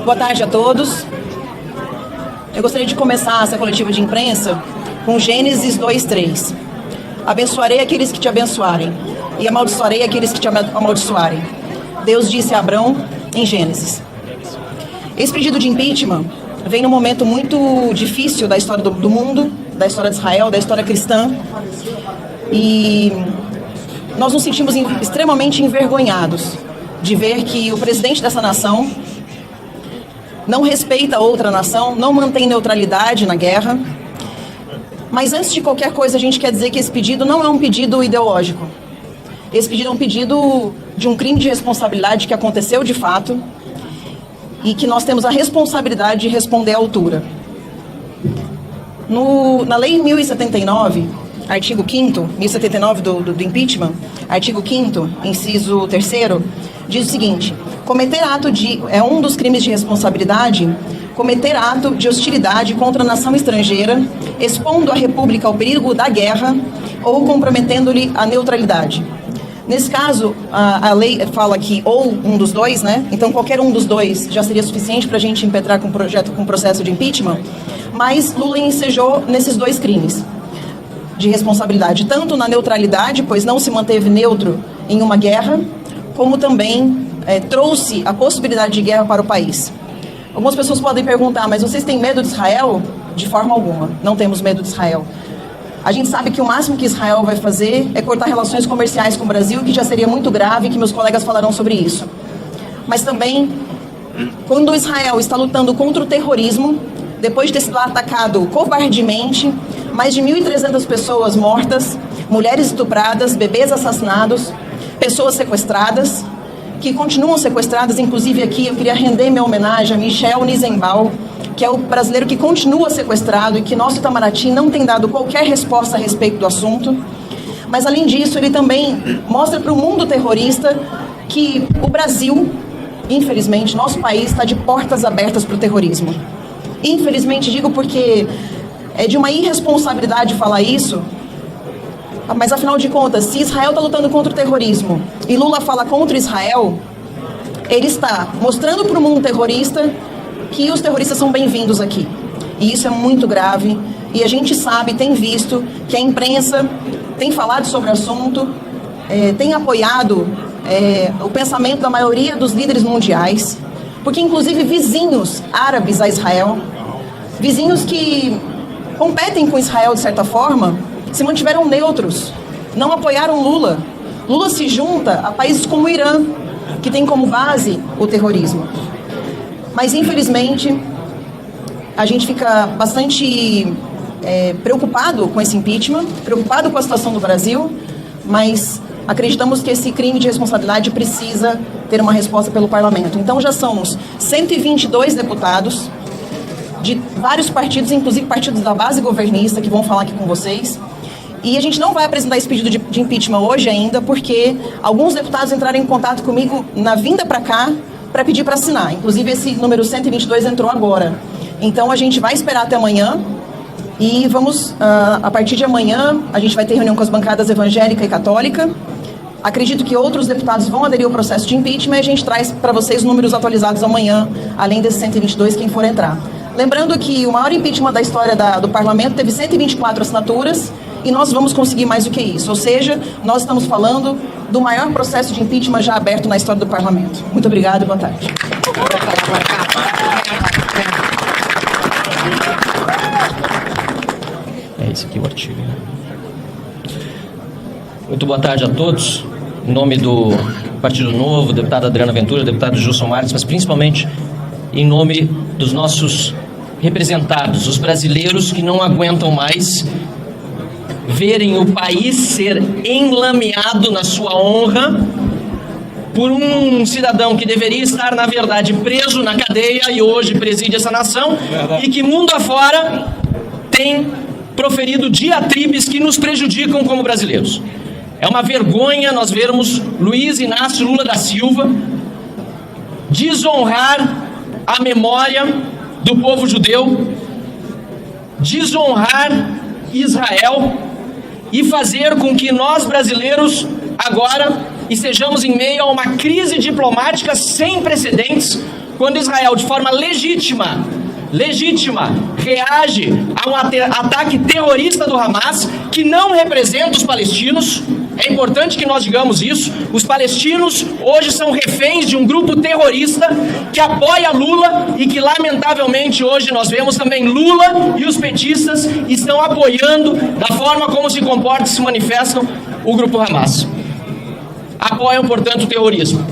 Boa tarde a todos. Eu gostaria de começar essa coletiva de imprensa com Gênesis 2:3. Abençoarei aqueles que te abençoarem e amaldiçoarei aqueles que te amaldiçoarem. Deus disse a Abrão em Gênesis. Esse pedido de impeachment vem num momento muito difícil da história do mundo, da história de Israel, da história cristã. E nós nos sentimos extremamente envergonhados de ver que o presidente dessa nação não respeita outra nação, não mantém neutralidade na guerra. Mas antes de qualquer coisa, a gente quer dizer que esse pedido não é um pedido ideológico. Esse pedido é um pedido de um crime de responsabilidade que aconteceu de fato e que nós temos a responsabilidade de responder à altura. Na Lei 1079, artigo 5º, 1079 do impeachment, artigo 5º, inciso 3º, diz o seguinte: cometer ato de... é um dos crimes de responsabilidade cometer ato de hostilidade contra a nação estrangeira, expondo a República ao perigo da guerra ou comprometendo-lhe a neutralidade. Nesse caso, a lei fala que ou um dos dois, né? Então qualquer um dos dois já seria suficiente para a gente impetrar com processo de impeachment, mas Lula ensejou nesses dois crimes de responsabilidade, tanto na neutralidade, pois não se manteve neutro em uma guerra, como também trouxe a possibilidade de guerra para o país. Algumas pessoas podem perguntar, mas vocês têm medo de Israel? De forma alguma, não temos medo de Israel. A gente sabe que o máximo que Israel vai fazer é cortar relações comerciais com o Brasil, que já seria muito grave, que meus colegas falarão sobre isso. Mas também, quando Israel está lutando contra o terrorismo, depois de ter sido atacado covardemente, mais de 1.300 pessoas mortas, mulheres estupradas, bebês assassinados, pessoas sequestradas, que continuam sequestradas. Inclusive aqui eu queria render minha homenagem a Michel Nizenbaum, que é o brasileiro que continua sequestrado e que nosso Itamaraty não tem dado qualquer resposta a respeito do assunto. Mas além disso, ele também mostra para o mundo terrorista que o Brasil, infelizmente, nosso país está de portas abertas para o terrorismo. Infelizmente digo porque é de uma irresponsabilidade falar isso, mas afinal de contas, se Israel está lutando contra o terrorismo e Lula fala contra Israel, ele está mostrando para o mundo terrorista que os terroristas são bem-vindos aqui. E isso é muito grave. E a gente sabe, tem visto, que a imprensa tem falado sobre o assunto, tem apoiado o pensamento da maioria dos líderes mundiais, porque inclusive vizinhos árabes a Israel, vizinhos que competem com Israel de certa forma, se mantiveram neutros, não apoiaram Lula. Lula se junta a países como o Irã, que tem como base o terrorismo. Mas, infelizmente, a gente fica bastante preocupado com esse impeachment, preocupado com a situação do Brasil, mas acreditamos que esse crime de responsabilidade precisa ter uma resposta pelo parlamento. Então, já somos 122 deputados de vários partidos, inclusive partidos da base governista, que vão falar aqui com vocês. E a gente não vai apresentar esse pedido de impeachment hoje ainda, porque alguns deputados entraram em contato comigo na vinda para cá, para pedir para assinar. Inclusive, esse número 122 entrou agora. Então, a gente vai esperar até amanhã e vamos, a partir de amanhã, a gente vai ter reunião com as bancadas evangélica e católica. Acredito que outros deputados vão aderir ao processo de impeachment e a gente traz para vocês números atualizados amanhã, além desses 122, quem for entrar. Lembrando que o maior impeachment da história do parlamento teve 124 assinaturas e nós vamos conseguir mais do que isso. Ou seja, nós estamos falando do maior processo de impeachment já aberto na história do parlamento. Muito obrigado e boa tarde. É esse aqui o artigo. Muito boa tarde a todos. Em nome do Partido Novo, deputada Adriana Ventura, deputado Gilson Marques, mas principalmente em nome dos nossos representados, os brasileiros que não aguentam mais verem o país ser enlameado na sua honra por um cidadão que deveria estar, na verdade, preso na cadeia e hoje preside essa nação e que mundo afora tem proferido diatribes que nos prejudicam como brasileiros. É uma vergonha nós vermos Luiz Inácio Lula da Silva desonrar a memória do povo judeu, desonrar Israel e fazer com que nós brasileiros agora estejamos em meio a uma crise diplomática sem precedentes quando Israel, de forma legítima, reage a um ataque terrorista do Hamas, que não representa os palestinos. É importante que nós digamos isso. Os palestinos hoje são reféns de um grupo terrorista que apoia Lula e que, lamentavelmente, hoje nós vemos também Lula e os petistas estão apoiando, da forma como se comportam e se manifestam, o grupo Hamas. Apoiam, portanto, o terrorismo.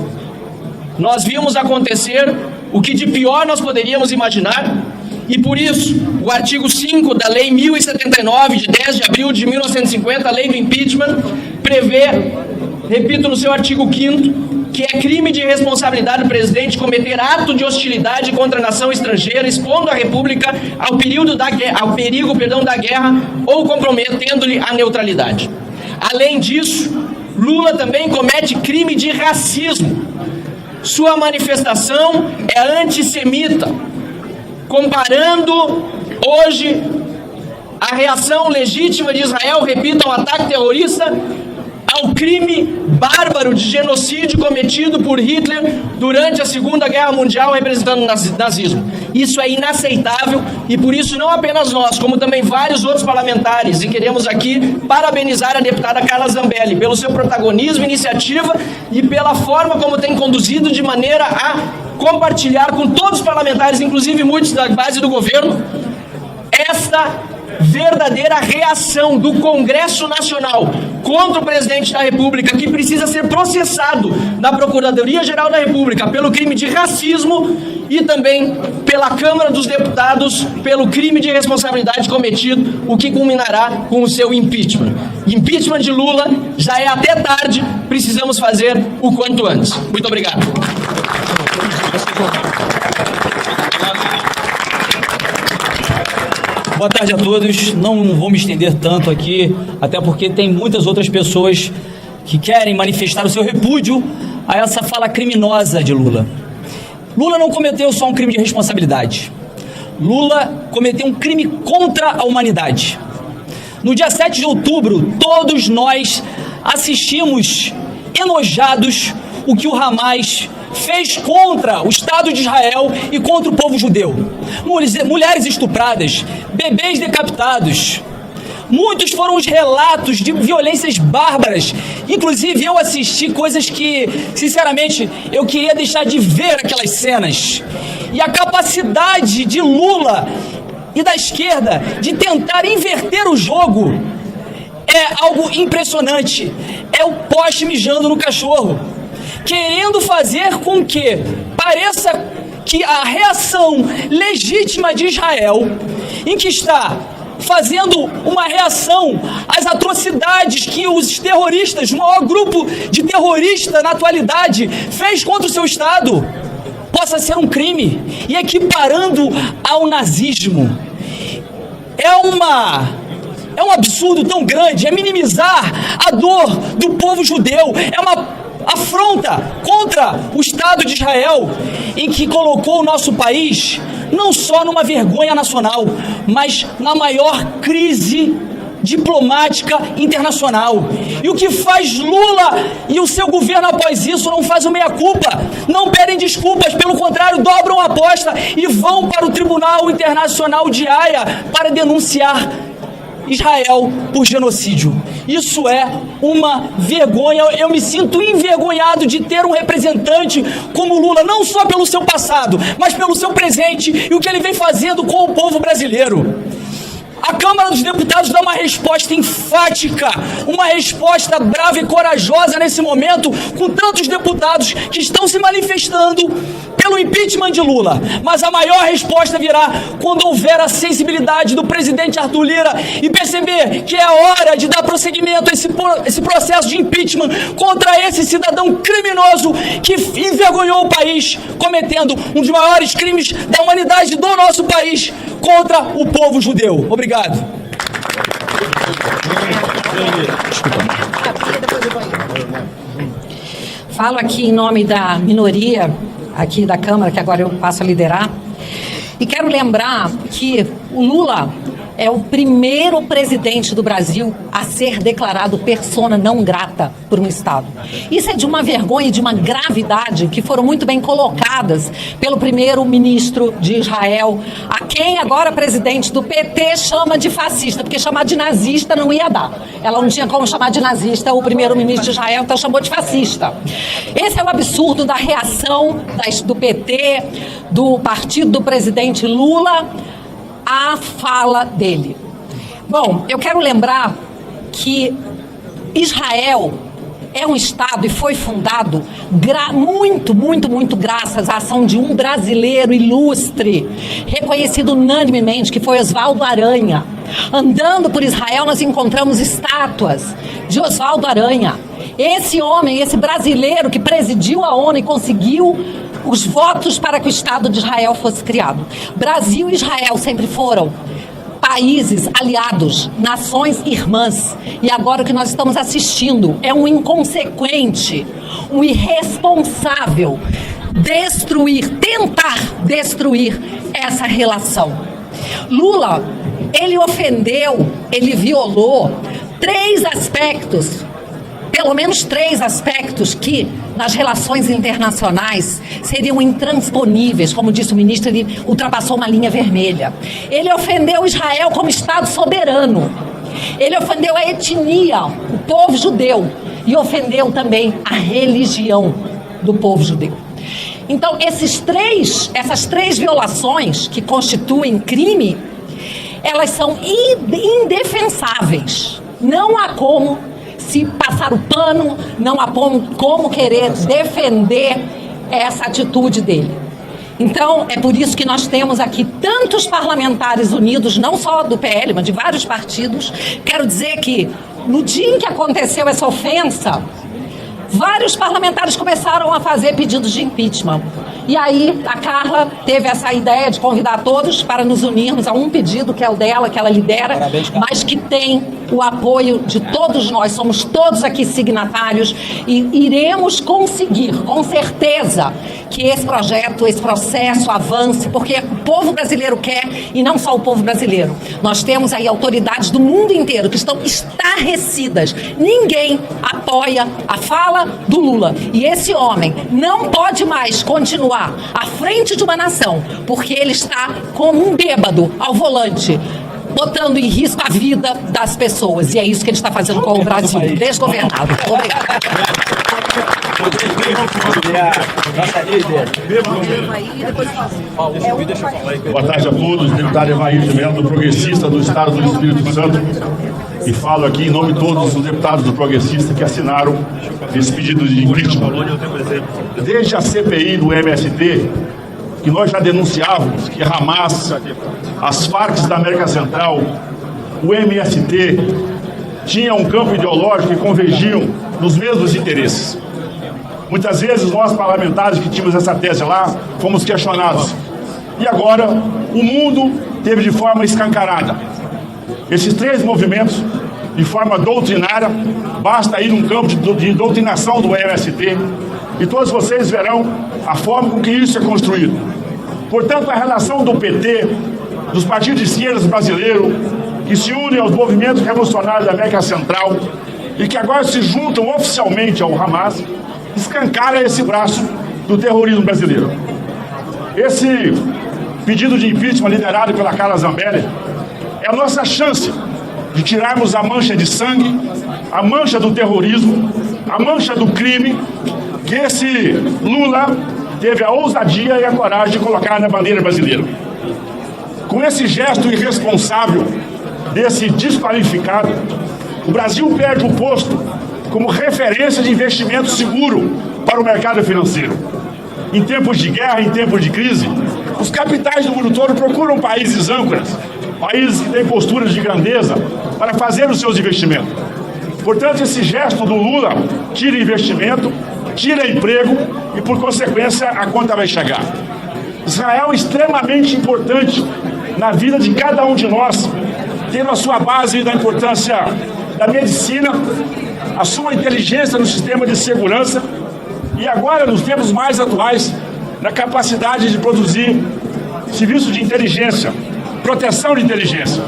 Nós vimos acontecer o que de pior nós poderíamos imaginar, e por isso o artigo 5 da Lei 1079, de 10 de abril de 1950, a Lei do Impeachment, prevê, repito no seu artigo 5º, que é crime de responsabilidade do presidente cometer ato de hostilidade contra a nação estrangeira, expondo a República ao perigo da guerra ou comprometendo-lhe a neutralidade. Além disso, Lula também comete crime de racismo. Sua manifestação é antissemita, comparando hoje a reação legítima de Israel, repito, ao ataque terrorista, ao crime bárbaro de genocídio cometido por Hitler durante a Segunda Guerra Mundial, representando o nazismo. Isso é inaceitável e por isso não apenas nós, como também vários outros parlamentares, e queremos aqui parabenizar a deputada Carla Zambelli pelo seu protagonismo, iniciativa e pela forma como tem conduzido de maneira a compartilhar com todos os parlamentares, inclusive muitos da base do governo, esta verdadeira reação do Congresso Nacional contra o presidente da República, que precisa ser processado na Procuradoria-Geral da República pelo crime de racismo e também pela Câmara dos Deputados pelo crime de responsabilidade cometido, o que culminará com o seu impeachment. Impeachment de Lula já é até tarde, precisamos fazer o quanto antes. Muito obrigado. Boa tarde a todos. Não vou me estender tanto aqui, até porque tem muitas outras pessoas que querem manifestar o seu repúdio a essa fala criminosa de Lula. Lula não cometeu só um crime de responsabilidade. Lula cometeu um crime contra a humanidade. No dia 7 de outubro, todos nós assistimos enojados o que o Hamas fez contra o Estado de Israel e contra o povo judeu. Mulheres estupradas, bebês decapitados. Muitos foram os relatos de violências bárbaras. Inclusive, eu assisti coisas que, sinceramente, eu queria deixar de ver aquelas cenas. E a capacidade de Lula e da esquerda de tentar inverter o jogo é algo impressionante. É o poste mijando no cachorro, querendo fazer com que pareça que a reação legítima de Israel, em que está fazendo uma reação às atrocidades que os terroristas, o maior grupo de terroristas na atualidade, fez contra o seu Estado, possa ser um crime, e equiparando ao nazismo. É um absurdo tão grande, é minimizar a dor do povo judeu, é uma afronta contra o Estado de Israel, em que colocou o nosso país não só numa vergonha nacional, mas na maior crise diplomática internacional. E o que faz Lula e o seu governo após isso? Não faz o meia-culpa, não pedem desculpas, pelo contrário, dobram a aposta e vão para o Tribunal Internacional de Haia para denunciar Israel por genocídio. Isso é uma vergonha. Eu me sinto envergonhado de ter um representante como Lula, não só pelo seu passado, mas pelo seu presente e o que ele vem fazendo com o povo brasileiro. A Câmara dos Deputados dá uma resposta enfática, uma resposta brava e corajosa nesse momento, com tantos deputados que estão se manifestando pelo impeachment de Lula. Mas a maior resposta virá quando houver a sensibilidade do presidente Arthur Lira e perceber que é a hora de dar prosseguimento a esse processo de impeachment contra esse cidadão criminoso que envergonhou o país, cometendo um dos maiores crimes da humanidade do nosso país contra o povo judeu. Obrigado. Falo aqui em nome da minoria aqui da Câmara, que agora eu passo a liderar, e quero lembrar que o Lula é o primeiro presidente do Brasil a ser declarado persona não grata por um Estado. Isso é de uma vergonha e de uma gravidade que foram muito bem colocadas pelo primeiro-ministro de Israel, a quem agora presidente do PT chama de fascista, porque chamar de nazista não ia dar. Ela não tinha como chamar de nazista o primeiro-ministro de Israel, então chamou de fascista. Esse é o absurdo da reação do PT, do partido do presidente Lula, a fala dele. Bom, eu quero lembrar que Israel é um Estado e foi fundado muito graças à ação de um brasileiro ilustre, reconhecido unanimemente, que foi Oswaldo Aranha. Andando por Israel, nós encontramos estátuas de Oswaldo Aranha. Esse homem, esse brasileiro que presidiu a ONU e conseguiu os votos para que o Estado de Israel fosse criado. Brasil e Israel sempre foram países aliados, nações irmãs. E agora o que nós estamos assistindo é um inconsequente, um irresponsável tentar destruir essa relação. Lula, ele ofendeu, ele violou pelo menos três aspectos que, nas relações internacionais, seriam intransponíveis. Como disse o ministro, ele ultrapassou uma linha vermelha. Ele ofendeu Israel como Estado soberano. Ele ofendeu a etnia, o povo judeu. E ofendeu também a religião do povo judeu. Então, essas três violações que constituem crime, elas são indefensáveis. Não há como se passar o pano, não há como querer defender essa atitude dele. Então, é por isso que nós temos aqui tantos parlamentares unidos, não só do PL, mas de vários partidos. Quero dizer que, no dia em que aconteceu essa ofensa, vários parlamentares começaram a fazer pedidos de impeachment. E aí a Carla teve essa ideia de convidar todos para nos unirmos a um pedido que é o dela, que ela lidera, mas que tem o apoio de todos nós. Somos todos aqui signatários e iremos conseguir, com certeza, que esse projeto, esse processo avance, porque o povo brasileiro quer, e não só o povo brasileiro. Nós temos aí autoridades do mundo inteiro que estão estarrecidas. Ninguém apoia a fala do Lula. E esse homem não pode mais continuar à frente de uma nação, porque ele está como um bêbado ao volante, botando em risco a vida das pessoas. E é isso que ele está fazendo com o Brasil, desgovernado. Obrigada. Boa tarde a todos, deputado Evair de Mello, do Progressista do Estado do Espírito Santo, e falo aqui em nome de todos os deputados do Progressista que assinaram esse pedido de impeachment. Desde a CPI do MST, que nós já denunciávamos que Hamas, as Farc da América Central, o MST, tinham um campo ideológico e convergiam nos mesmos interesses. Muitas vezes nós parlamentares que tínhamos essa tese lá, fomos questionados. E agora o mundo teve de forma escancarada esses três movimentos de forma doutrinária. Basta ir num campo de doutrinação do MST e todos vocês verão a forma com que isso é construído. Portanto, a relação do PT, dos partidos de esquerda brasileiros, que se unem aos movimentos revolucionários da América Central e que agora se juntam oficialmente ao Hamas, escancara esse braço do terrorismo brasileiro. Esse pedido de impeachment liderado pela Carla Zambelli é a nossa chance de tirarmos a mancha de sangue, a mancha do terrorismo, a mancha do crime que esse Lula teve a ousadia e a coragem de colocar na bandeira brasileira. Com esse gesto irresponsável desse desqualificado, o Brasil perde o posto como referência de investimento seguro para o mercado financeiro. Em tempos de guerra, em tempos de crise, os capitais do mundo todo procuram países âncoras, países que têm posturas de grandeza para fazer os seus investimentos. Portanto, esse gesto do Lula tira investimento, tira emprego e, por consequência, a conta vai chegar. Israel é extremamente importante na vida de cada um de nós, tendo a sua base da importância da medicina, a sua inteligência no sistema de segurança e agora, nos tempos mais atuais, na capacidade de produzir serviços de inteligência, proteção de inteligência.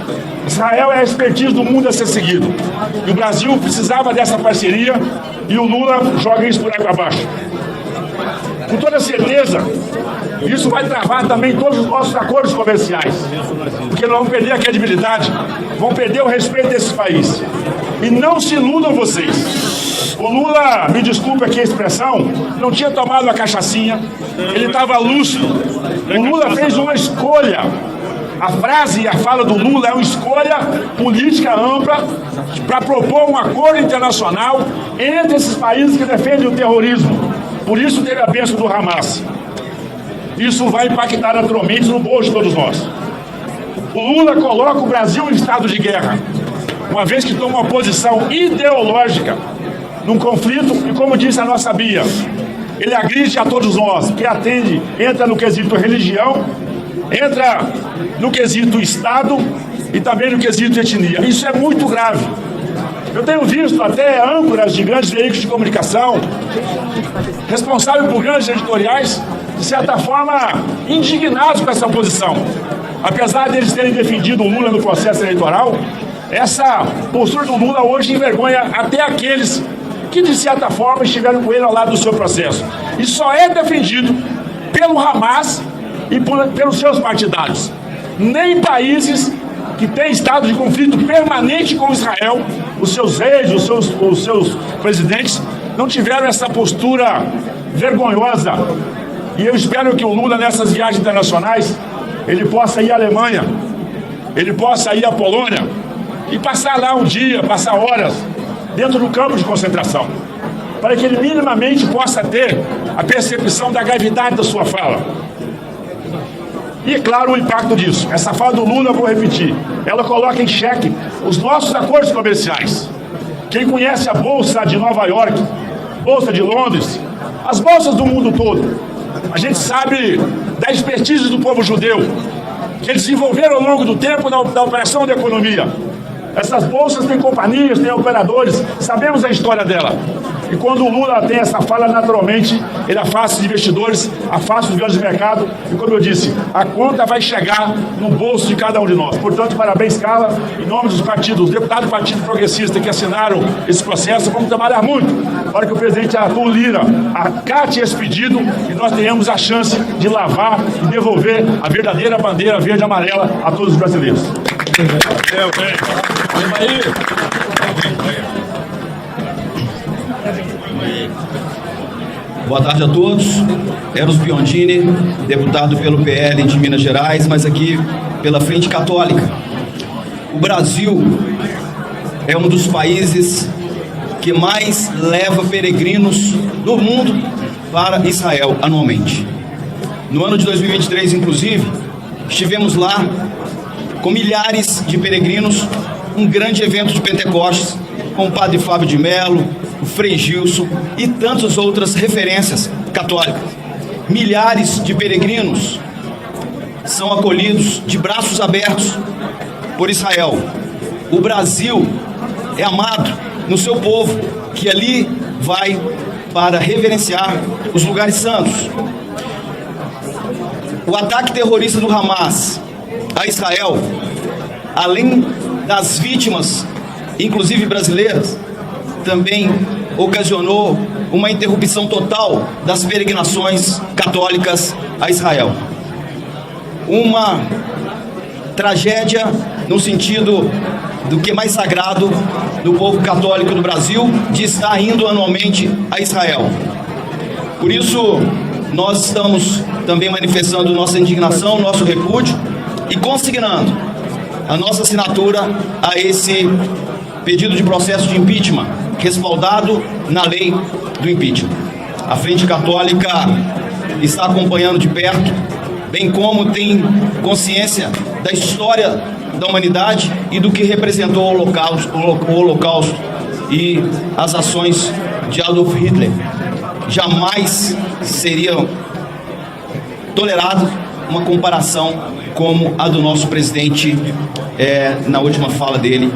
Israel é a expertise do mundo a ser seguido. E o Brasil precisava dessa parceria e o Lula joga isso por água abaixo. Com toda certeza, isso vai travar também todos os nossos acordos comerciais, porque nós vamos perder a credibilidade, vamos perder o respeito desse país. E não se iludam vocês. O Lula, me desculpe aqui a expressão, não tinha tomado uma cachaçinha, ele estava lúcido. O Lula fez uma escolha. A frase e a fala do Lula é uma escolha política ampla para propor um acordo internacional entre esses países que defendem o terrorismo. Por isso teve a bênção do Hamas. Isso vai impactar naturalmente no bolso de todos nós. O Lula coloca o Brasil em estado de guerra, uma vez que toma uma posição ideológica num conflito e, como disse a nossa Bia, ele agride a todos nós, que atende, entra no quesito religião, entra no quesito Estado e também no quesito etnia. Isso é muito grave. Eu tenho visto até âncoras de grandes veículos de comunicação, responsáveis por grandes editoriais, de certa forma, indignados com essa posição. Apesar deles terem defendido o Lula no processo eleitoral, essa postura do Lula hoje envergonha até aqueles que, de certa forma, estiveram com ele ao lado do seu processo. E só é defendido pelo Hamas e pelos seus partidários. Nem países que têm estado de conflito permanente com Israel, os seus reis, os seus presidentes, não tiveram essa postura vergonhosa. E eu espero que o Lula, nessas viagens internacionais, ele possa ir à Alemanha, ele possa ir à Polônia e passar lá um dia, passar horas dentro do campo de concentração, para que ele minimamente possa ter a percepção da gravidade da sua fala. E, é claro, o impacto disso. Essa fala do Lula, eu vou repetir, ela coloca em xeque os nossos acordos comerciais. Quem conhece a Bolsa de Nova York, Bolsa de Londres, as bolsas do mundo todo, a gente sabe da expertise do povo judeu, que eles desenvolveram ao longo do tempo da operação da economia. Essas bolsas têm companhias, têm operadores, sabemos a história dela. E quando o Lula tem essa fala, naturalmente, ele afasta os investidores, afasta os grandes mercados. E como eu disse, a conta vai chegar no bolso de cada um de nós. Portanto, parabéns, Carla. Em nome dos partidos, deputados do Partido Progressista que assinaram esse processo, vamos trabalhar muito para que o presidente Arthur Lira acate esse pedido e nós tenhamos a chance de lavar e devolver a verdadeira bandeira verde e amarela a todos os brasileiros. Boa tarde a todos. Eros Biondini, deputado pelo PL de Minas Gerais, mas aqui pela Frente Católica. O Brasil é um dos países que mais leva peregrinos no mundo para Israel anualmente. No ano de 2023, inclusive, estivemos lá com milhares de peregrinos, um grande evento de Pentecostes, com o padre Fábio de Mello, o Frei Gilson e tantas outras referências católicas. Milhares de peregrinos são acolhidos de braços abertos por Israel. O Brasil é amado no seu povo, que ali vai para reverenciar os lugares santos. O ataque terrorista do Hamas a Israel, além das vítimas, inclusive brasileiras, também ocasionou uma interrupção total das peregrinações católicas a Israel. Uma tragédia no sentido do que é mais sagrado do povo católico do Brasil, de estar indo anualmente a Israel. Por isso, nós estamos também manifestando nossa indignação, nosso repúdio e consignando a nossa assinatura a esse pedido de processo de impeachment, respaldado na lei do impeachment. A Frente Católica está acompanhando de perto, bem como tem consciência da história da humanidade e do que representou o Holocausto e as ações de Adolf Hitler. Jamais seria tolerado uma comparação como a do nosso presidente na última fala dele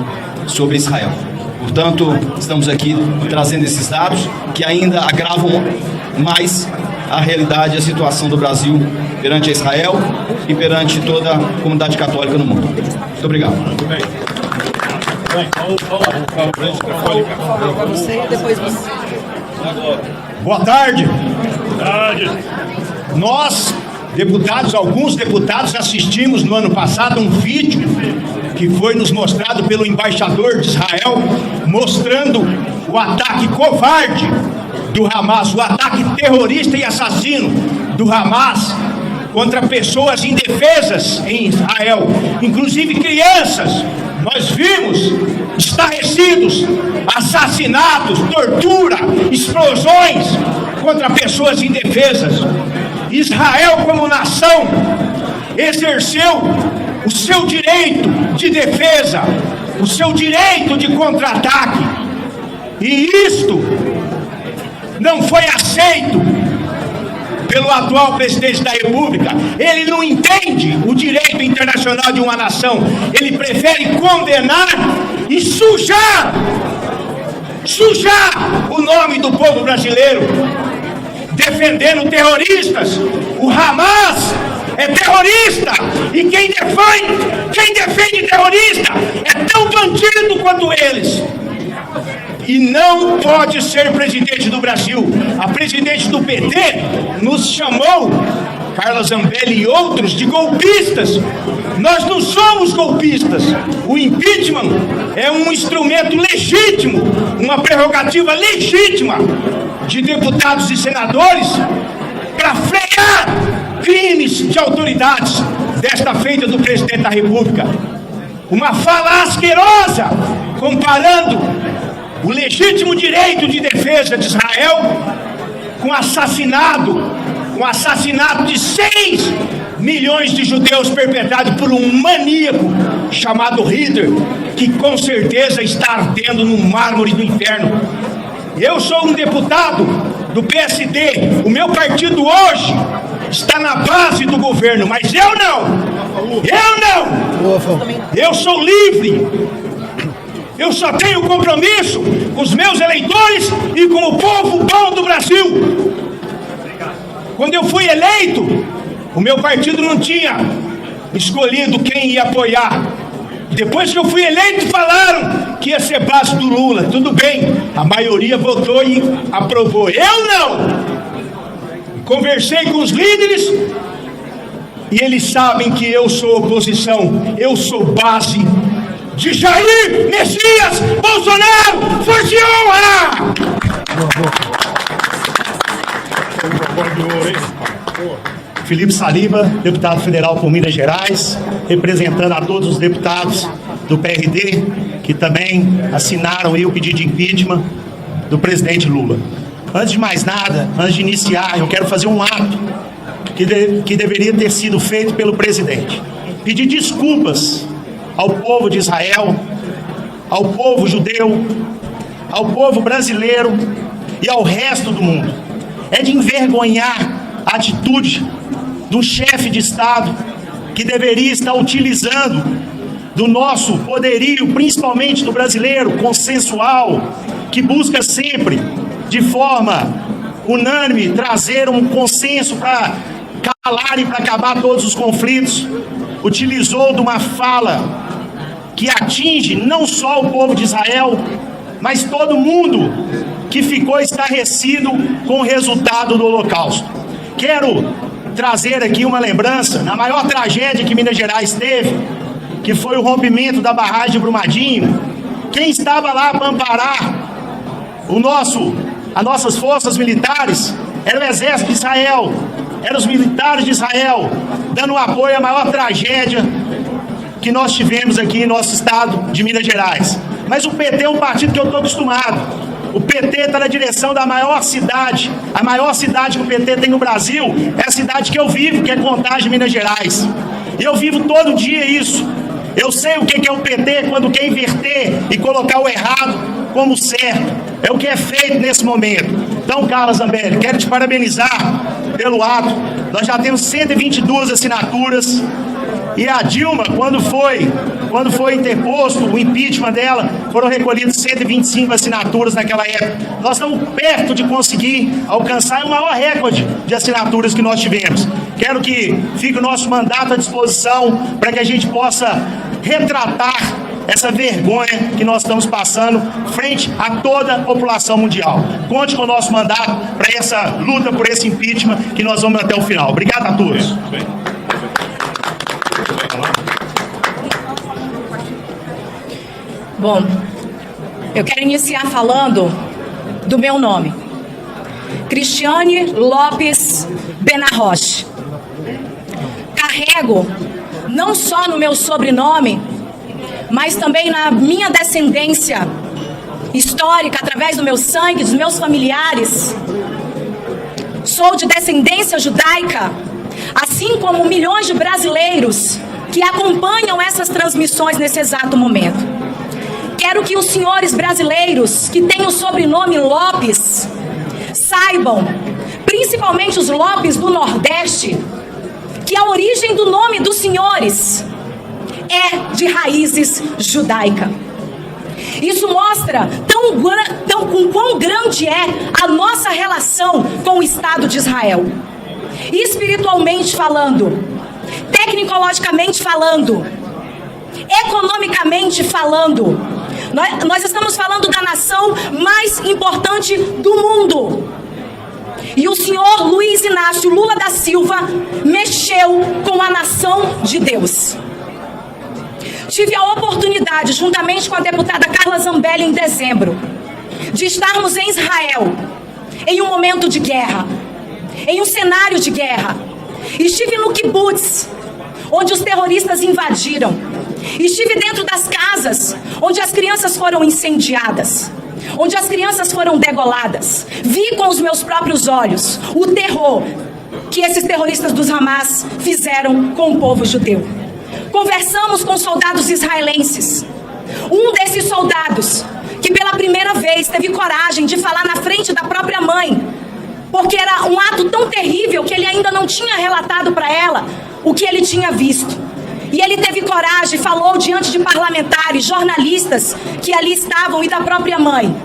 sobre Israel. Portanto, estamos aqui trazendo esses dados que ainda agravam mais a realidade e a situação do Brasil perante Israel e perante toda a comunidade católica no mundo. Muito obrigado. Boa tarde. Nós, deputados, alguns deputados, assistimos no ano passado um vídeo que foi nos mostrado pelo embaixador de Israel, mostrando o ataque covarde do Hamas, o ataque terrorista e assassino do Hamas contra pessoas indefesas em Israel, inclusive crianças. Nós vimos estarrecidos, assassinatos, tortura, explosões contra pessoas indefesas. Israel, como nação, exerceu o seu direito de defesa, o seu direito de contra-ataque. E isto não foi aceito pelo atual presidente da República. Ele não entende o direito internacional de uma nação. Ele prefere condenar e sujar o nome do povo brasileiro, defendendo terroristas. O Hamas é terrorista, e quem defende terrorista é tão bandido quanto eles. E não pode ser presidente do Brasil. A presidente do PT nos chamou, Carla Zambelli e outros, de golpistas. Nós não somos golpistas. O impeachment é um instrumento legítimo, uma prerrogativa legítima de deputados e senadores para frear crimes de autoridades desta feita do presidente da República. Uma fala asquerosa comparando o legítimo direito de defesa de Israel com o assassinato de 6 milhões de judeus perpetrado por um maníaco chamado Hitler, que com certeza está ardendo no mármore do inferno. Eu sou um deputado do PSD, o meu partido hoje está na base do governo, mas eu não, eu sou livre. Eu só tenho compromisso com os meus eleitores e com o povo bom do Brasil. Quando eu fui eleito, o meu partido não tinha escolhido quem ia apoiar. Depois que eu fui eleito, falaram que ia ser base do Lula. Tudo bem, a maioria votou e aprovou. Eu não! Conversei com os líderes e eles sabem que eu sou oposição. Eu sou base de Jair Messias Bolsonaro. Força e honra! Felipe Saliba, deputado federal por Minas Gerais, representando a todos os deputados do PRD que também assinaram aí o pedido de impeachment do presidente Lula. Antes de mais nada, antes de iniciar, eu quero fazer um ato que deveria ter sido feito pelo presidente. Pedir desculpas ao povo de Israel, ao povo judeu, ao povo brasileiro e ao resto do mundo. É de envergonhar a atitude do chefe de Estado que deveria estar utilizando do nosso poderio, principalmente do brasileiro, consensual, que busca sempre, de forma unânime, trazer um consenso para calar e para acabar todos os conflitos. Utilizou de uma fala que atinge não só o povo de Israel, mas todo mundo que ficou estarrecido com o resultado do Holocausto. Quero trazer aqui uma lembrança na maior tragédia que Minas Gerais teve, que foi o rompimento da barragem de Brumadinho. Quem estava lá para amparar as nossas forças militares era o exército de Israel, eram os militares de Israel, dando apoio à maior tragédia que nós tivemos aqui em nosso estado de Minas Gerais. Mas o PT é um partido que eu estou acostumado. O PT está na direção da maior cidade. A maior cidade que o PT tem no Brasil é a cidade que eu vivo, que é Contagem, Minas Gerais. E eu vivo todo dia isso. Eu sei o que é o PT quando quer inverter e colocar o errado como certo. É o que é feito nesse momento. Então, Carla Zambelli, quero te parabenizar pelo ato. Nós já temos 122 assinaturas. E a Dilma, quando foi quando foi interposto o impeachment dela, foram recolhidas 125 assinaturas naquela época. Nós estamos perto de conseguir alcançar o maior recorde de assinaturas que nós tivemos. Quero que fique o nosso mandato à disposição para que a gente possa retratar essa vergonha que nós estamos passando frente a toda a população mundial. Conte com o nosso mandato para essa luta por esse impeachment que nós vamos até o final. Obrigado a todos. Bom, eu quero iniciar falando do meu nome. Cristiane Lopes Benarroche. Carrego não só no meu sobrenome, mas também na minha descendência histórica, através do meu sangue, dos meus familiares. Sou de descendência judaica, assim como milhões de brasileiros que acompanham essas transmissões nesse exato momento. Quero que os senhores brasileiros que têm o sobrenome Lopes saibam, principalmente os Lopes do Nordeste, que a origem do nome dos senhores é de raízes judaica. Isso mostra com quão grande é a nossa relação com o Estado de Israel. Espiritualmente falando, tecnologicamente falando, economicamente falando, nós estamos falando da nação mais importante do mundo. E o senhor Luiz Inácio Lula da Silva mexeu com a nação de Deus. Tive a oportunidade, juntamente com a deputada Carla Zambelli, em dezembro, de estarmos em Israel, em um momento de guerra, em um cenário de guerra. Estive no kibbutz, onde os terroristas invadiram. Estive dentro das casas, onde as crianças foram incendiadas, onde as crianças foram degoladas. Vi com os meus próprios olhos o terror que esses terroristas dos Hamas fizeram com o povo judeu. Conversamos com soldados israelenses. Um desses soldados, que pela primeira vez teve coragem de falar na frente da própria mãe, porque era um ato tão terrível que ele ainda não tinha relatado para ela o que ele tinha visto. E ele teve coragem, falou diante de parlamentares, jornalistas que ali estavam e da própria mãe,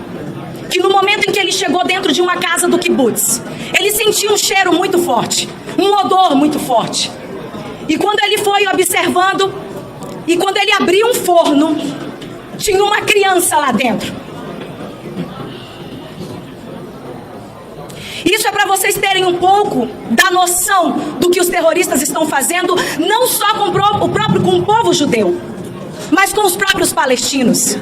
que no momento em que ele chegou dentro de uma casa do kibbutz, ele sentiu um cheiro muito forte, um odor muito forte. E quando ele foi observando, e quando ele abriu um forno, tinha uma criança lá dentro. Isso é para vocês terem um pouco da noção do que os terroristas estão fazendo, não só com o povo judeu, mas com os próprios palestinos.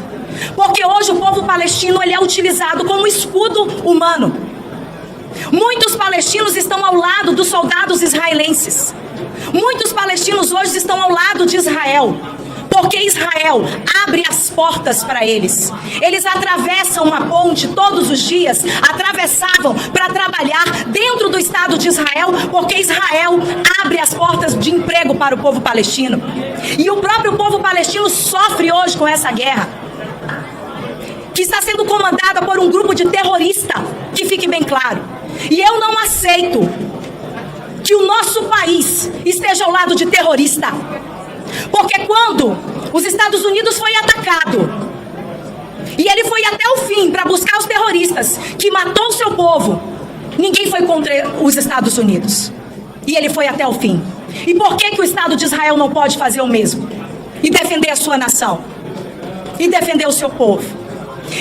Porque hoje o povo palestino ele é utilizado como escudo humano. Muitos palestinos estão ao lado dos soldados israelenses. Muitos palestinos hoje estão ao lado de Israel, porque Israel abre as portas para eles. Eles atravessam uma ponte todos os dias, atravessavam para trabalhar dentro do Estado de Israel, porque Israel abre as portas de emprego para o povo palestino. E o próprio povo palestino sofre hoje com essa guerra, que está sendo comandada por um grupo de terroristas, que fique bem claro. E eu não aceito que o nosso país esteja ao lado de terrorista. Porque quando os Estados Unidos foi atacado, e ele foi até o fim para buscar os terroristas que matou o seu povo, ninguém foi contra os Estados Unidos. E ele foi até o fim. E por que o Estado de Israel não pode fazer o mesmo? E defender a sua nação? E defender o seu povo?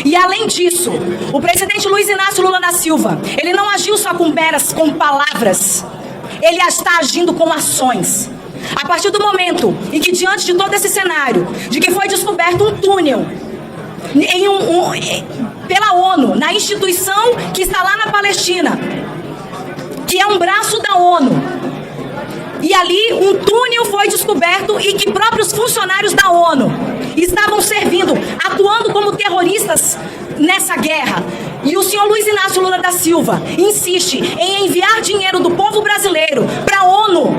E além disso, o presidente Luiz Inácio Lula da Silva, ele não agiu só com palavras, ele está agindo com ações. A partir do momento em que, diante de todo esse cenário, de que foi descoberto um túnel pela ONU, na instituição que está lá na Palestina, que é um braço da ONU, e ali um túnel foi descoberto e que próprios funcionários da ONU estavam servindo, atuando como terroristas nessa guerra. E o senhor Luiz Inácio Lula da Silva insiste em enviar dinheiro do povo brasileiro para a ONU.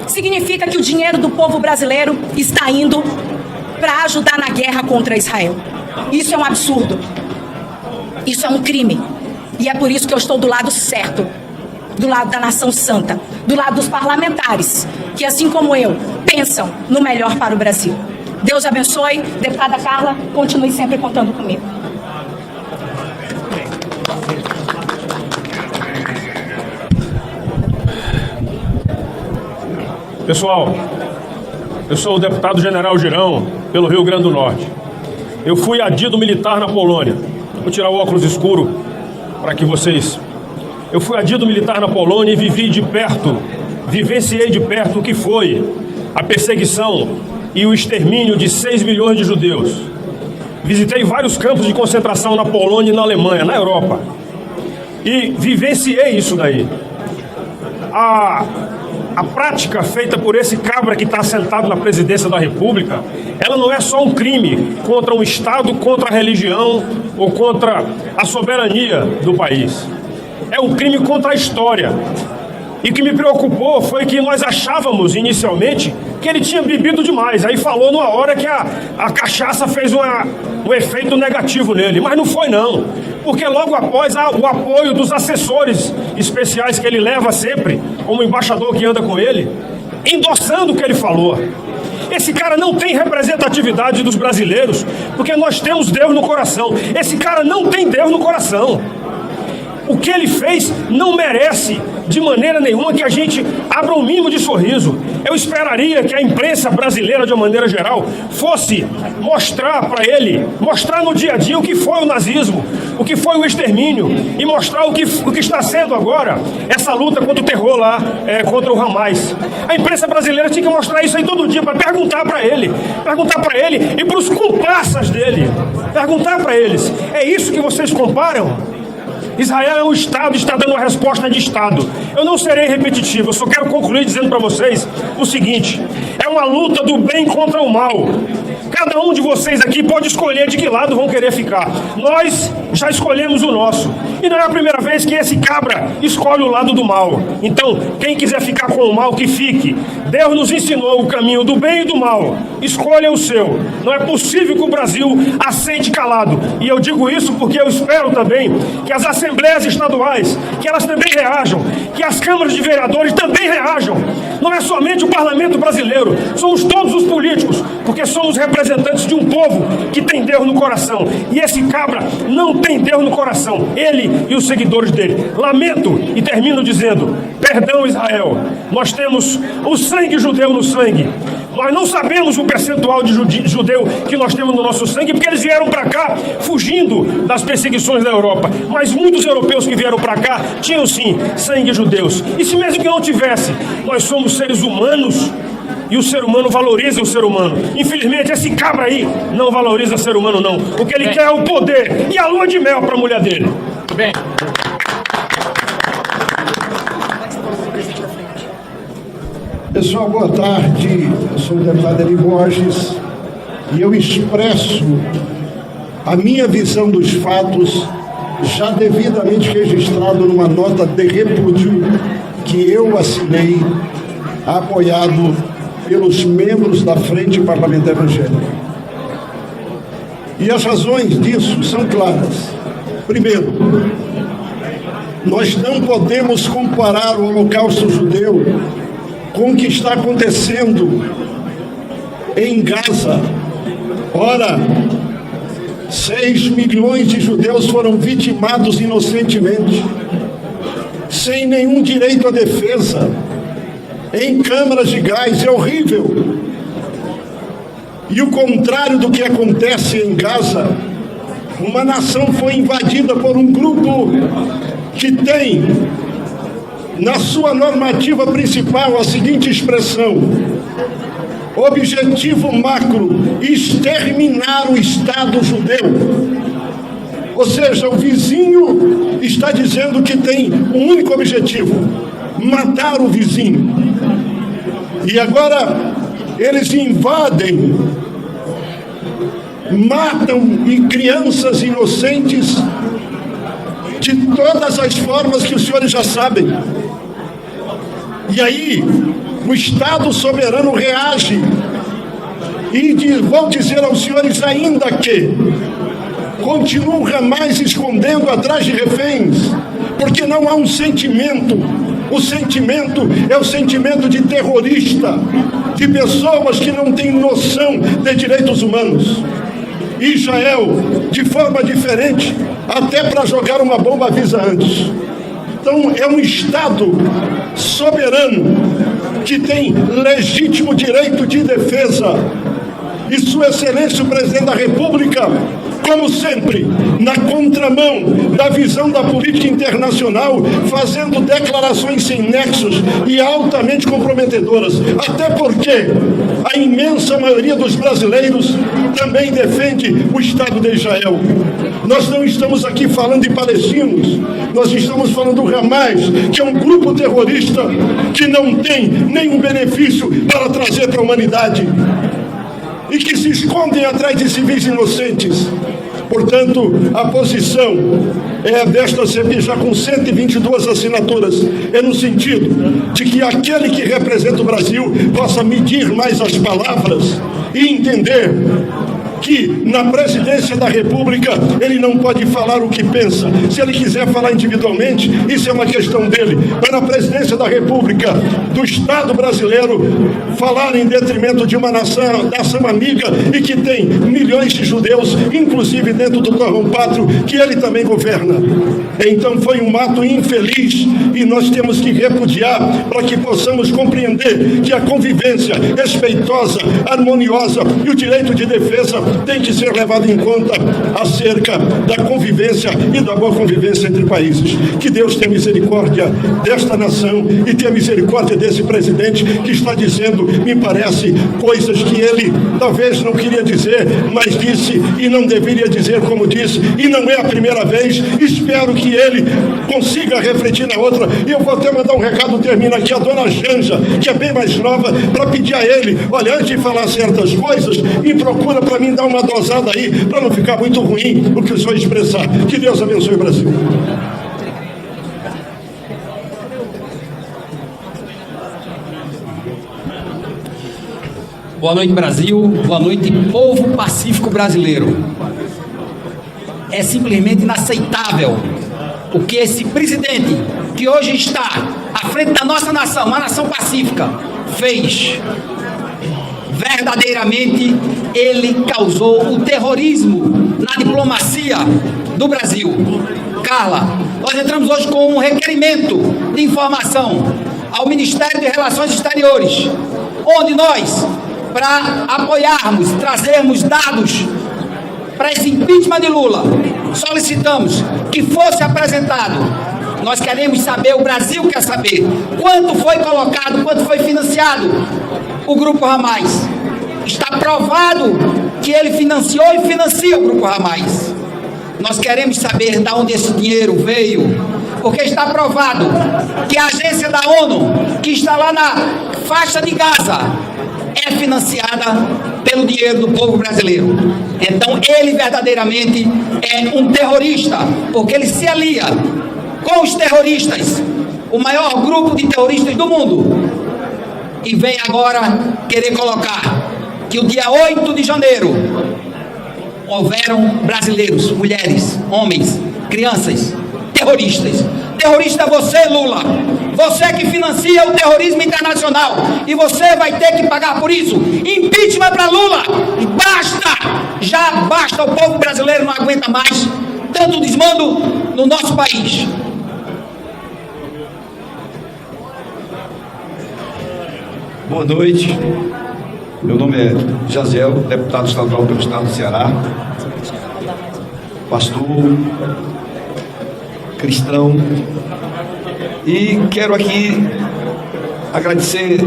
Significa que o dinheiro do povo brasileiro está indo para ajudar na guerra contra Israel. Isso é um absurdo. Isso é um crime. E é por isso que eu estou do lado certo, do lado da nação santa, do lado dos parlamentares que, assim como eu, pensam no melhor para o Brasil. Deus abençoe. Deputada Carla, continue sempre contando comigo. Pessoal, eu sou o deputado General Girão, pelo Rio Grande do Norte. Eu fui adido militar na Polônia. Vou tirar o óculos escuro para que vocês... Eu fui adido militar na Polônia e vivenciei de perto o que foi a perseguição e o extermínio de 6 milhões de judeus. Visitei vários campos de concentração na Polônia e na Alemanha, na Europa. E vivenciei isso daí. A prática feita por esse cabra que está sentado na presidência da República, ela não é só um crime contra um Estado, contra a religião ou contra a soberania do país. É um crime contra a história. E o que me preocupou foi que nós achávamos inicialmente que ele tinha bebido demais. Aí falou numa hora que a cachaça fez um efeito negativo nele. Mas não foi não. Porque logo após o apoio dos assessores especiais que ele leva sempre, como embaixador que anda com ele, endossando o que ele falou. Esse cara não tem representatividade dos brasileiros, porque nós temos Deus no coração. Esse cara não tem Deus no coração. O que ele fez não merece de maneira nenhuma que a gente abra um mínimo de sorriso. Eu esperaria que a imprensa brasileira, de uma maneira geral, fosse mostrar para ele, mostrar no dia a dia o que foi o nazismo, o que foi o extermínio, e mostrar o que está sendo agora essa luta contra o terror lá, contra o Hamas. A imprensa brasileira tinha que mostrar isso aí todo dia, para perguntar para ele e para os comparsas dele, perguntar para eles: é isso que vocês comparam? Israel é um Estado, está dando uma resposta de Estado. Eu não serei repetitivo, eu só quero concluir dizendo para vocês o seguinte: é uma luta do bem contra o mal. Cada um de vocês aqui pode escolher de que lado vão querer ficar. Nós já escolhemos o nosso. E não é a primeira vez que esse cabra escolhe o lado do mal. Então, quem quiser ficar com o mal, que fique. Deus nos ensinou o caminho do bem e do mal. Escolha o seu. Não é possível que o Brasil assente calado. E eu digo isso porque eu espero também que as assembleias estaduais, que elas também reajam, que as câmaras de vereadores também reajam. Não é somente o parlamento brasileiro, somos todos os políticos, porque somos representantes de um povo que tem Deus no coração. E esse cabra não tem Deus no coração, ele e os seguidores dele. Lamento e termino dizendo: perdão, Israel, nós temos o sangue judeu no sangue. Nós não sabemos o percentual de judeu que nós temos no nosso sangue, porque eles vieram para cá fugindo das perseguições da Europa. Mas muitos europeus que vieram para cá tinham sim sangue judeus. E se mesmo que não tivesse, nós somos seres humanos e o ser humano valoriza o ser humano. Infelizmente, esse cabra aí não valoriza o ser humano, não. O que ele quer é o poder e a lua de mel para a mulher dele. Bem. Pessoal, boa tarde. Eu sou o deputado Eli Borges e eu expresso a minha visão dos fatos, já devidamente registrado numa nota de repúdio que eu assinei, apoiado pelos membros da Frente Parlamentar Evangélica. E as razões disso são claras. Primeiro, nós não podemos comparar o Holocausto Judeu com o que está acontecendo em Gaza. Ora, 6 milhões de judeus foram vitimados inocentemente, sem nenhum direito à defesa, em câmaras de gás. É horrível. E o contrário do que acontece em Gaza, uma nação foi invadida por um grupo que tem na sua normativa principal a seguinte expressão: objetivo macro, exterminar o Estado judeu. Ou seja, o vizinho está dizendo que tem um único objetivo: matar o vizinho. E agora eles invadem, matam crianças inocentes de todas as formas que os senhores já sabem. E aí, o Estado soberano reage e vou dizer aos senhores ainda que continuam Hamas escondendo atrás de reféns, porque não há um sentimento O sentimento é o sentimento de terrorista, de pessoas que não têm noção de direitos humanos. Israel, de forma diferente, até para jogar uma bomba avisa antes. Então é um Estado soberano que tem legítimo direito de defesa. E Sua Excelência o Presidente da República, como sempre, na contramão da visão da política internacional, fazendo declarações sem nexos e altamente comprometedoras, até porque a imensa maioria dos brasileiros também defende o Estado de Israel. Nós não estamos aqui falando de palestinos, nós estamos falando do Hamas, que é um grupo terrorista que não tem nenhum benefício para trazer para a humanidade e que se escondem atrás de civis inocentes. Portanto, a posição desta CPI, já com 122 assinaturas, é no sentido de que aquele que representa o Brasil possa medir mais as palavras e entender que na presidência da República ele não pode falar o que pensa. Se ele quiser falar individualmente, isso é uma questão dele. Mas na presidência da República, do Estado brasileiro, falar em detrimento de uma nação amiga e que tem milhões de judeus, inclusive dentro do Torrão Pátrio, que ele também governa. Então foi um ato infeliz e nós temos que repudiar para que possamos compreender que a convivência respeitosa, harmoniosa e o direito de defesa tem que ser levado em conta acerca da convivência e da boa convivência entre países. Que Deus tenha misericórdia desta nação e tenha misericórdia desse presidente que está dizendo, me parece, coisas que ele talvez não queria dizer, mas disse e não deveria dizer como disse, e não é a primeira vez. Espero que ele consiga refletir na outra. E eu vou até mandar um recado, termina aqui, a dona Janja, que é bem mais nova, para pedir a ele, olha, antes de falar certas coisas, me procura para mim dar uma dosada aí, para não ficar muito ruim o que o senhor expressar. Que Deus abençoe o Brasil. Boa noite, Brasil. Boa noite, povo pacífico brasileiro. É simplesmente inaceitável o que esse presidente, que hoje está à frente da nossa nação, uma nação pacífica, fez. Verdadeiramente, ele causou o terrorismo na diplomacia do Brasil. Carla, nós entramos hoje com um requerimento de informação ao Ministério de Relações Exteriores, onde nós, para apoiarmos, trazermos dados para esse impeachment de Lula, solicitamos que fosse apresentado. Nós queremos saber, o Brasil quer saber, quanto foi colocado, quanto foi financiado o Grupo Hamas. Está provado que ele financiou e financia o Grupo Hamas. Nós queremos saber de onde esse dinheiro veio, porque está provado que a agência da ONU, que está lá na faixa de Gaza, é financiada pelo dinheiro do povo brasileiro. Então ele verdadeiramente é um terrorista, porque ele se alia com os terroristas, o maior grupo de terroristas do mundo, e vem agora querer colocar que o dia 8 de janeiro houveram brasileiros, mulheres, homens, crianças, terroristas. Terrorista é você, Lula. Você que financia o terrorismo internacional. E você vai ter que pagar por isso. Impeachment para Lula. Basta! Já basta. O povo brasileiro não aguenta mais tanto desmando no nosso país. Boa noite. Meu nome é Jaziel, deputado estadual pelo estado do Ceará, pastor, cristão, e quero aqui agradecer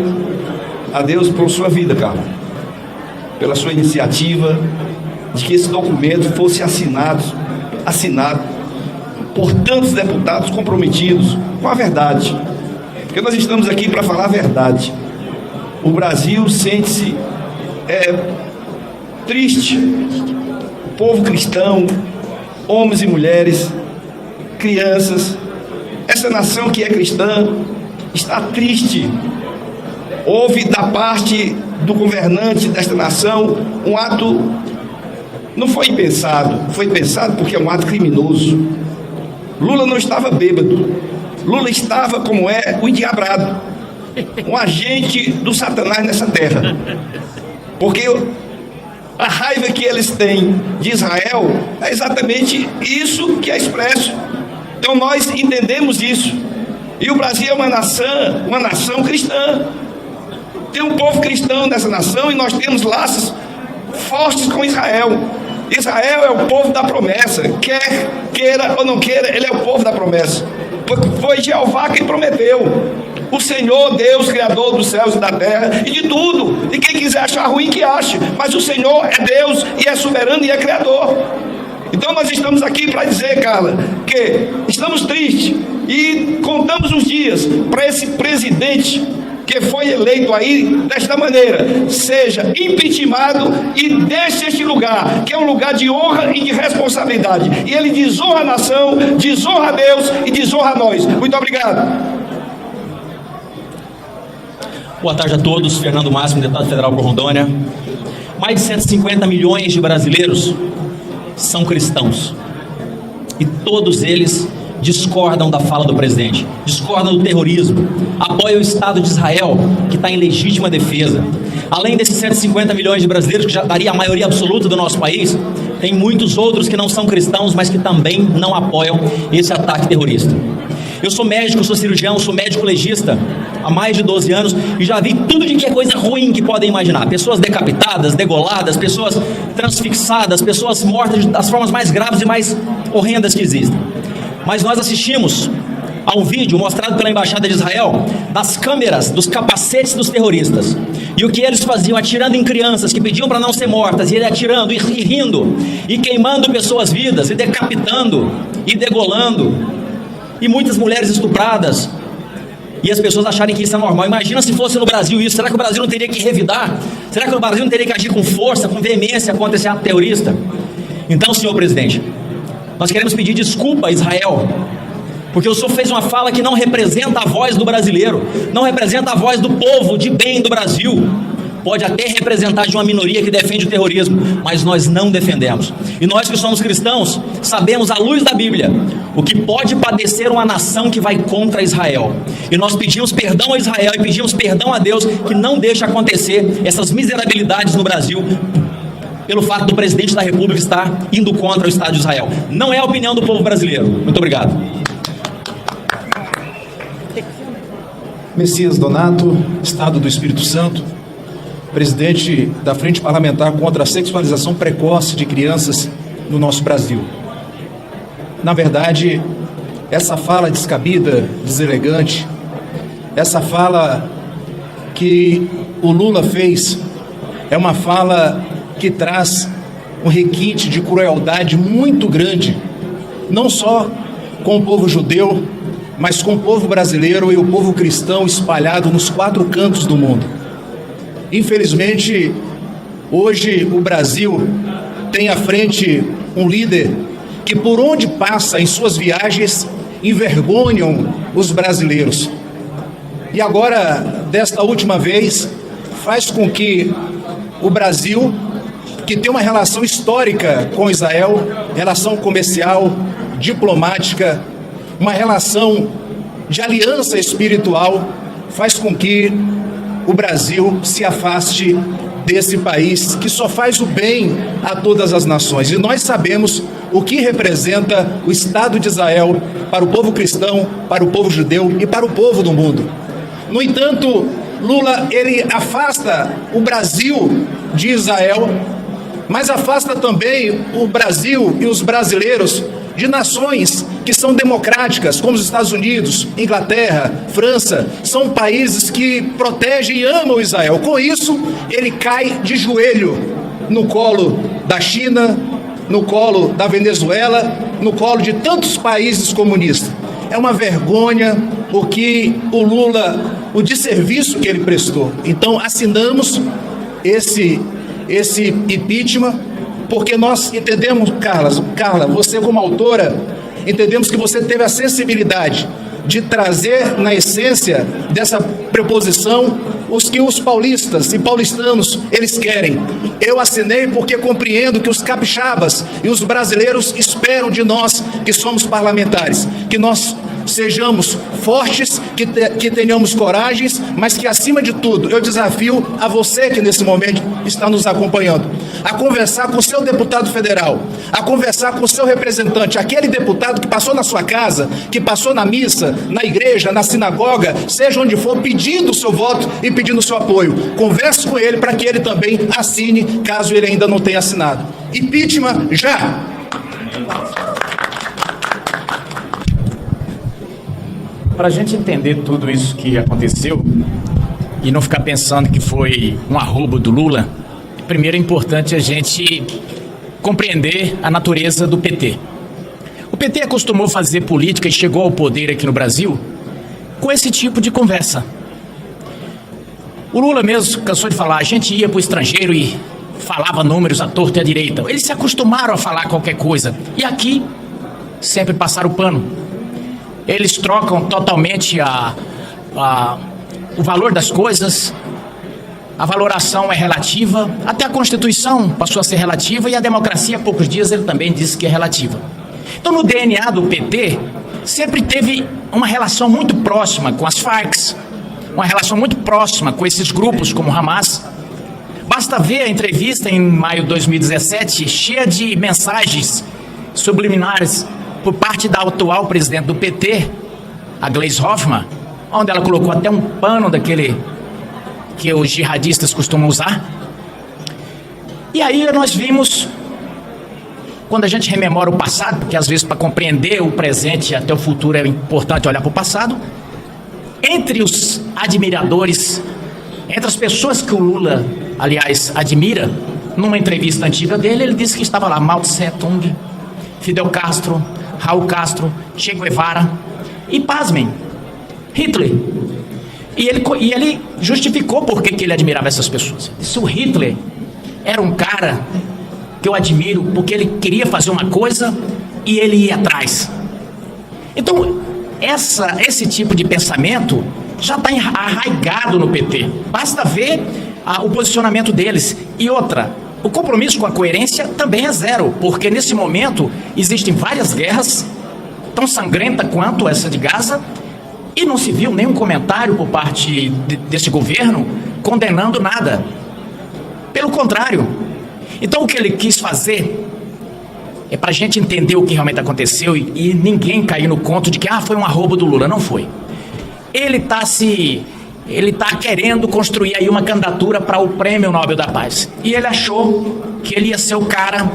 a Deus por sua vida, Carlos, pela sua iniciativa de que esse documento fosse assinado por tantos deputados comprometidos com a verdade, porque nós estamos aqui para falar a verdade. O Brasil sente-se triste, o povo cristão, homens e mulheres, crianças, essa nação que é cristã está triste. Houve da parte do governante desta nação um ato, não foi pensado, foi pensado porque é um ato criminoso. Lula não estava bêbado, Lula estava, como é, o endiabrado, um agente do Satanás nessa terra. Porque a raiva que eles têm de Israel é exatamente isso que é expresso. Então nós entendemos isso. E o Brasil é uma nação cristã. Tem um povo cristão nessa nação e nós temos laços fortes com Israel. Israel é o povo da promessa. Quer queira ou não queira, ele é o povo da promessa. Foi Jeová quem prometeu. O Senhor, Deus, Criador dos céus e da terra e de tudo. E quem quiser achar ruim, que ache. Mas o Senhor é Deus e é soberano e é Criador. Então nós estamos aqui para dizer, Carla, que estamos tristes e contamos os dias para esse presidente que foi eleito aí desta maneira, seja impeachmentado e deixe este lugar, que é um lugar de honra e de responsabilidade. E ele desonra a nação, desonra a Deus e desonra a nós. Muito obrigado. Boa tarde a todos. Fernando Máximo, deputado federal por Rondônia. Mais de 150 milhões de brasileiros são cristãos. E todos eles discordam da fala do presidente, discordam do terrorismo, apoiam o Estado de Israel, que está em legítima defesa. Além desses 150 milhões de brasileiros, que já daria a maioria absoluta do nosso país, tem muitos outros que não são cristãos, mas que também não apoiam esse ataque terrorista. Eu sou médico, sou cirurgião, sou médico legista há mais de 12 anos e já vi tudo de que é coisa ruim que podem imaginar. Pessoas decapitadas, degoladas, pessoas transfixadas, pessoas mortas das formas mais graves e mais horrendas que existem. Mas nós assistimos a um vídeo mostrado pela Embaixada de Israel das câmeras, dos capacetes dos terroristas. E o que eles faziam, atirando em crianças que pediam para não ser mortas, e ele atirando e rindo, e queimando pessoas vivas, e decapitando, e degolando. E muitas mulheres estupradas, e as pessoas acharem que isso é normal. Imagina se fosse no Brasil isso. Será que o Brasil não teria que revidar? Será que o Brasil não teria que agir com força, com veemência contra esse ato terrorista? Então, senhor presidente, nós queremos pedir desculpa a Israel, porque o senhor fez uma fala que não representa a voz do brasileiro, não representa a voz do povo de bem do Brasil. Pode até representar de uma minoria que defende o terrorismo, mas nós não defendemos. E nós que somos cristãos, sabemos à luz da Bíblia o que pode padecer uma nação que vai contra Israel. E nós pedimos perdão a Israel e pedimos perdão a Deus que não deixe acontecer essas miserabilidades no Brasil, pelo fato do presidente da República estar indo contra o Estado de Israel. Não é a opinião do povo brasileiro. Muito obrigado. Messias Donato, Estado do Espírito Santo, presidente da Frente Parlamentar contra a Sexualização Precoce de Crianças no nosso Brasil. Na verdade, essa fala descabida, deselegante, essa fala que o Lula fez, é uma fala que traz um requinte de crueldade muito grande, não só com o povo judeu, mas com o povo brasileiro e o povo cristão espalhado nos 4 cantos do mundo. Infelizmente, hoje o Brasil tem à frente um líder que, por onde passa em suas viagens, envergonham os brasileiros. E agora, desta última vez, faz com que o Brasil, que tem uma relação histórica com Israel, relação comercial, diplomática, uma relação de aliança espiritual, faz com que o Brasil se afaste desse país que só faz o bem a todas as nações. E nós sabemos o que representa o Estado de Israel para o povo cristão, para o povo judeu e para o povo do mundo. No entanto, Lula, ele afasta o Brasil de Israel, mas afasta também o Brasil e os brasileiros de nações que são democráticas, como os Estados Unidos, Inglaterra, França, são países que protegem e amam Israel. Com isso, ele cai de joelho no colo da China, no colo da Venezuela, no colo de tantos países comunistas. É uma vergonha o que o Lula, o desserviço que ele prestou. Então, assinamos esse impeachment, porque nós entendemos, Carla, você como autora, entendemos que você teve a sensibilidade de trazer na essência dessa preposição os que os paulistas e paulistanos eles querem. Eu assinei porque compreendo que os capixabas e os brasileiros esperam de nós que somos parlamentares, que nós sejamos fortes, que tenhamos coragens, mas que, acima de tudo, eu desafio a você que nesse momento está nos acompanhando, a conversar com o seu deputado federal, a conversar com o seu representante, aquele deputado que passou na sua casa, que passou na missa, na igreja, na sinagoga, seja onde for, pedindo o seu voto e pedindo o seu apoio. Converse com ele para que ele também assine, caso ele ainda não tenha assinado. Impeachment já! Para a gente entender tudo isso que aconteceu e não ficar pensando que foi um arrobo do Lula, primeiro é importante a gente compreender a natureza do PT. O PT acostumou fazer política e chegou ao poder aqui no Brasil com esse tipo de conversa. O Lula mesmo cansou de falar, a gente ia para o estrangeiro e falava números à torta e à direita. Eles se acostumaram a falar qualquer coisa. E aqui, sempre passaram o pano. Eles trocam totalmente o valor das coisas, a valoração é relativa, até a Constituição passou a ser relativa e a democracia, há poucos dias, ele também disse que é relativa. Então, no DNA do PT, sempre teve uma relação muito próxima com as Farc, uma relação muito próxima com esses grupos como o Hamas. Basta ver a entrevista em maio de 2017, cheia de mensagens subliminares por parte da atual presidente do PT, a Gleisi Hoffmann, onde ela colocou até um pano daquele que os jihadistas costumam usar. E aí nós vimos, quando a gente rememora o passado, porque às vezes para compreender o presente e até o futuro é importante olhar para o passado, entre os admiradores, entre as pessoas que o Lula, aliás, admira, numa entrevista antiga dele, ele disse que estava lá Mao Tse-tung, Fidel Castro, Raul Castro, Che Guevara e, pasmem, Hitler. E ele justificou por que ele admirava essas pessoas. Se o Hitler era um cara que eu admiro porque ele queria fazer uma coisa e ele ia atrás. Então, esse tipo de pensamento já está arraigado no PT. Basta ver o posicionamento deles. E outra, o compromisso com a coerência também é zero, porque nesse momento existem várias guerras, tão sangrenta quanto essa de Gaza, e não se viu nenhum comentário por parte desse governo condenando nada. Pelo contrário. Então o que ele quis fazer é para a gente entender o que realmente aconteceu e ninguém cair no conto de que foi um arrobo do Lula. Não foi. Ele está querendo construir aí uma candidatura para o Prêmio Nobel da Paz. E ele achou que ele ia ser o cara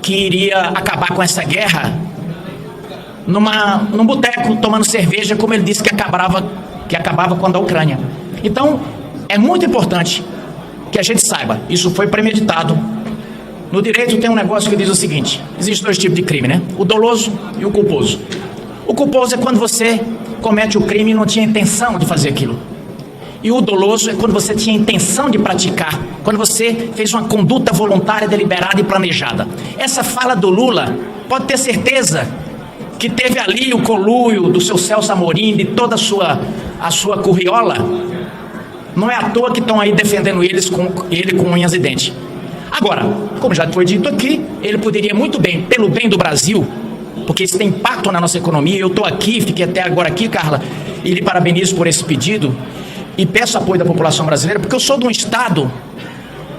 que iria acabar com essa guerra num boteco, tomando cerveja, como ele disse que acabava quando a Ucrânia. Então, é muito importante que a gente saiba, isso foi premeditado. No direito tem um negócio que diz o seguinte, existem dois tipos de crime, né? O doloso e o culposo. O culposo é quando você comete o crime e não tinha intenção de fazer aquilo. E o doloso é quando você tinha intenção de praticar, quando você fez uma conduta voluntária, deliberada e planejada. Essa fala do Lula, pode ter certeza que teve ali o conluio do seu Celso Amorim, de toda a sua curriola. Não é à toa que estão aí defendendo ele com unhas e dentes. Agora, como já foi dito aqui, ele poderia muito bem, pelo bem do Brasil, porque isso tem impacto na nossa economia. Eu estou aqui, fiquei até agora aqui, Carla, e lhe parabenizo por esse pedido e peço apoio da população brasileira, porque eu sou de um estado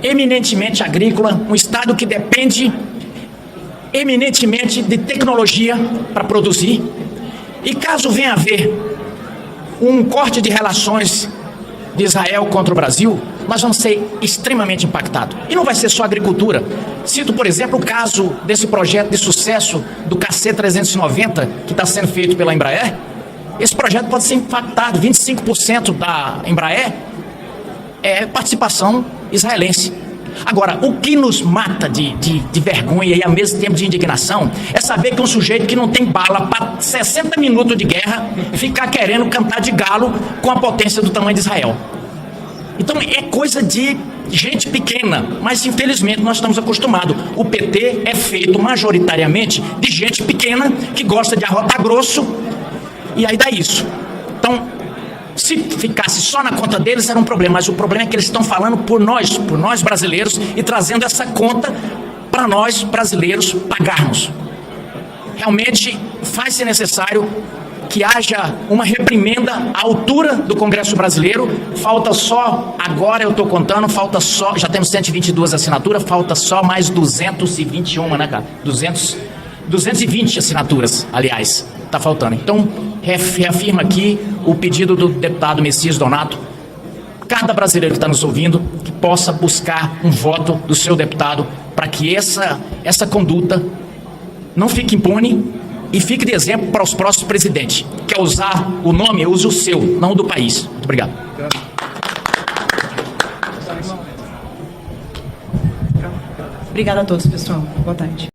eminentemente agrícola, um estado que depende eminentemente de tecnologia para produzir, e caso venha a haver um corte de relações de Israel contra o Brasil, nós vamos ser extremamente impactados. E não vai ser só a agricultura. Cito, por exemplo, o caso desse projeto de sucesso do KC-390, que está sendo feito pela Embraer. Esse projeto pode ser impactado, 25% da Embraer é participação israelense. Agora, o que nos mata de vergonha e ao mesmo tempo de indignação é saber que um sujeito que não tem bala para 60 minutos de guerra ficar querendo cantar de galo com a potência do tamanho de Israel. Então é coisa de gente pequena, mas infelizmente nós estamos acostumados. O PT é feito majoritariamente de gente pequena que gosta de arrotar grosso e aí dá isso. Então, se ficasse só na conta deles era um problema, mas o problema é que eles estão falando por nós brasileiros e trazendo essa conta para nós brasileiros pagarmos. Realmente faz-se necessário que haja uma reprimenda à altura do Congresso brasileiro. Falta só, agora eu estou contando, falta só, já temos 122 assinaturas, falta só mais 221, né, cara? 220 assinaturas, aliás, está faltando. Então, reafirma aqui o pedido do deputado Messias Donato. Cada brasileiro que está nos ouvindo, que possa buscar um voto do seu deputado para que essa conduta não fique impune e fique de exemplo para os próximos presidentes. Quer usar o nome, use o seu, não o do país. Muito obrigado. Obrigada a todos, pessoal. Boa tarde.